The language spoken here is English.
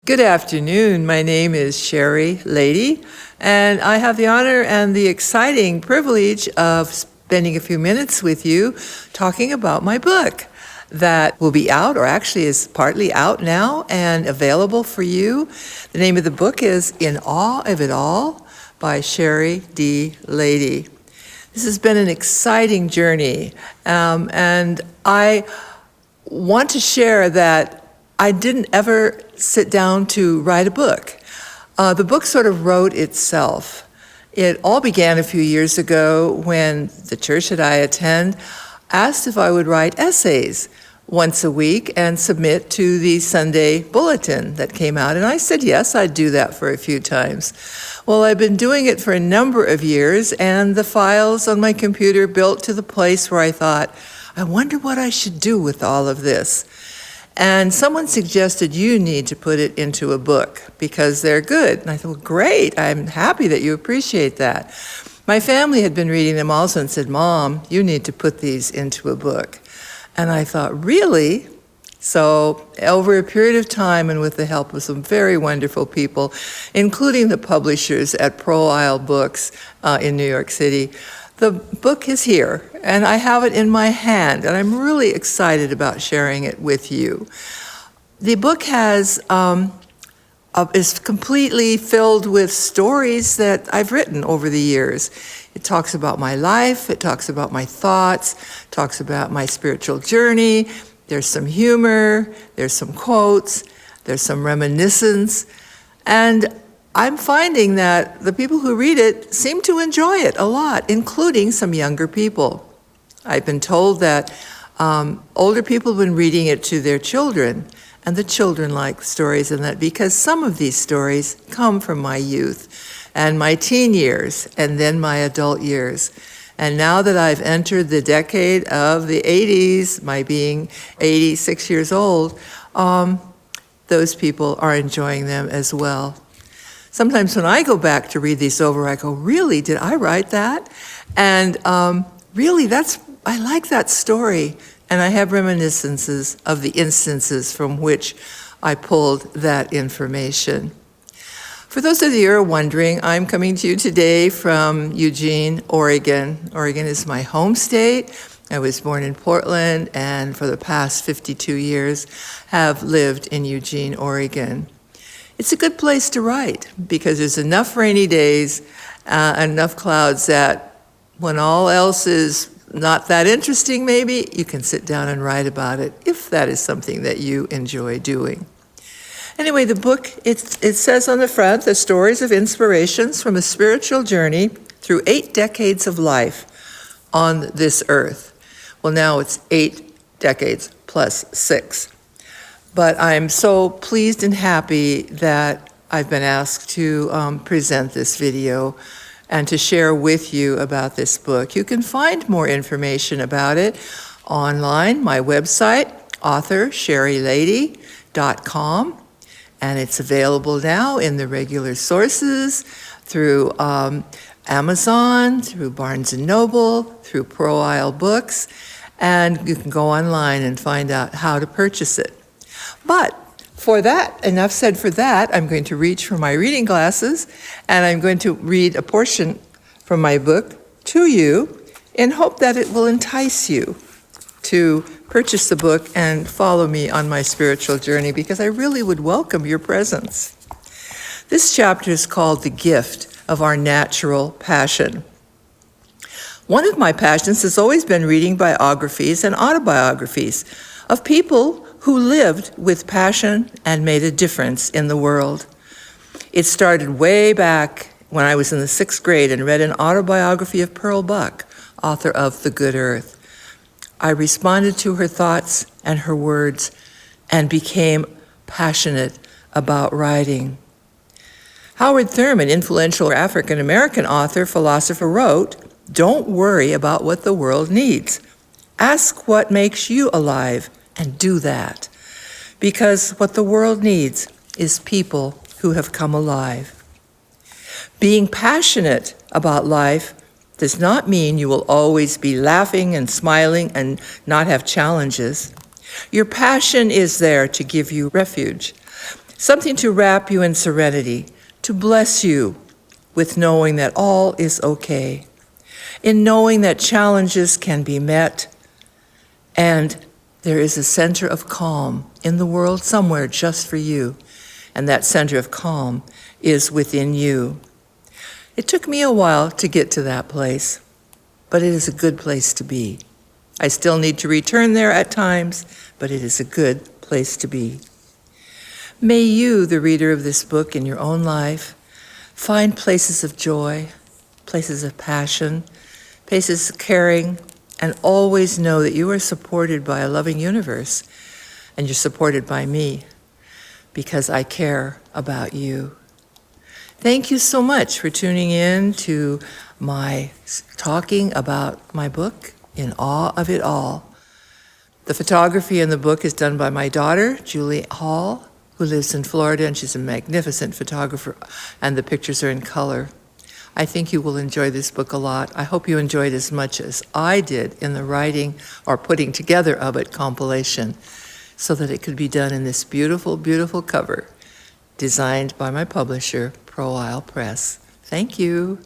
Good afternoon. My name is Sherry Lady, and I have the honor and the exciting privilege of spending a few minutes with you talking about my book that will be out, or actually is partly out now and available for you. The name of the book is In Awe of It All by Sherry D. Lady. This has been an exciting journey, and I want to share that I didn't ever sit down to write a book. The book sort of wrote itself. It all began a few years ago when the church that I attend asked if I would write essays once a week and submit to the Sunday bulletin that came out. And I said, yes, I'd do that for a few times. Well, I've been doing it for a number of years, and the files on my computer built to the place where I thought, I wonder what I should do with all of this. And someone suggested you need to put it into a book because they're good. And I thought, well, great, I'm happy that you appreciate that. My family had been reading them also and said, Mom, you need to put these into a book. And I thought, really? So over a period of time and with the help of some very wonderful people, including the publishers at Pro Isle Books in New York City, the book is here, and I have it in my hand, and I'm really excited about sharing it with you. The book is completely filled with stories that I've written over the years. It talks about my life, it talks about my thoughts, talks about my spiritual journey. There's some humor, there's some quotes, there's some reminiscence, and I'm finding that the people who read it seem to enjoy it a lot, including some younger people. I've been told that older people have been reading it to their children, and the children like stories in that because some of these stories come from my youth and my teen years and then my adult years. And now that I've entered the decade of the 80s, my being 86 years old, those people are enjoying them as well. Sometimes when I go back to read these over, I go, really, did I write that? And really, I like that story. And I have reminiscences of the instances from which I pulled that information. For those of you who are wondering, I'm coming to you today from Eugene, Oregon. Oregon is my home state. I was born in Portland, and for the past 52 years have lived in Eugene, Oregon. It's a good place to write because there's enough rainy days, enough clouds that when all else is not that interesting, maybe, you can sit down and write about it if that is something that you enjoy doing. Anyway, the book, it says on the front, the stories of inspirations from a spiritual journey through 8 decades of life on this earth. Well, now it's 8 decades plus 6. But I'm so pleased and happy that I've been asked to present this video and to share with you about this book. You can find more information about it online, my website, author.sherrylady.com, and it's available now in the regular sources through Amazon, through Barnes & Noble, through Pro Isle Books, and you can go online and find out how to purchase it. But for that, enough said for that, I'm going to reach for my reading glasses and I'm going to read a portion from my book to you in hope that it will entice you to purchase the book and follow me on my spiritual journey because I really would welcome your presence. This chapter is called The Gift of Our Natural Passion. One of my passions has always been reading biographies and autobiographies of people who lived with passion and made a difference in the world. It started way back when I was in the 6th grade and read an autobiography of Pearl Buck, author of The Good Earth. I responded to her thoughts and her words and became passionate about writing. Howard Thurman, influential African-American author, philosopher, wrote, "Don't worry about what the world needs. Ask what makes you alive and do that. Because what the world needs is people who have come alive." Being passionate about life does not mean you will always be laughing and smiling and not have challenges. Your passion is there to give you refuge. something to wrap you in serenity, to bless you with knowing that all is okay, in knowing that challenges can be met, and there is a center of calm in the world somewhere just for you, and that center of calm is within you. It took me a while to get to that place, but it is a good place to be. I still need to return there at times, but it is a good place to be. May you, the reader of this book in your own life, find places of joy, places of passion, places of caring, and always know that you are supported by a loving universe, and you're supported by me, because I care about you. Thank you so much for tuning in to my talking about my book, In Awe of It All. The photography in the book is done by my daughter, Julie Hall, who lives in Florida, and she's a magnificent photographer, and the pictures are in color. I think you will enjoy this book a lot. I hope you enjoyed as much as I did in the writing or putting together of it compilation, so that it could be done in this beautiful, beautiful cover designed by my publisher, Pro Isle Press. Thank you.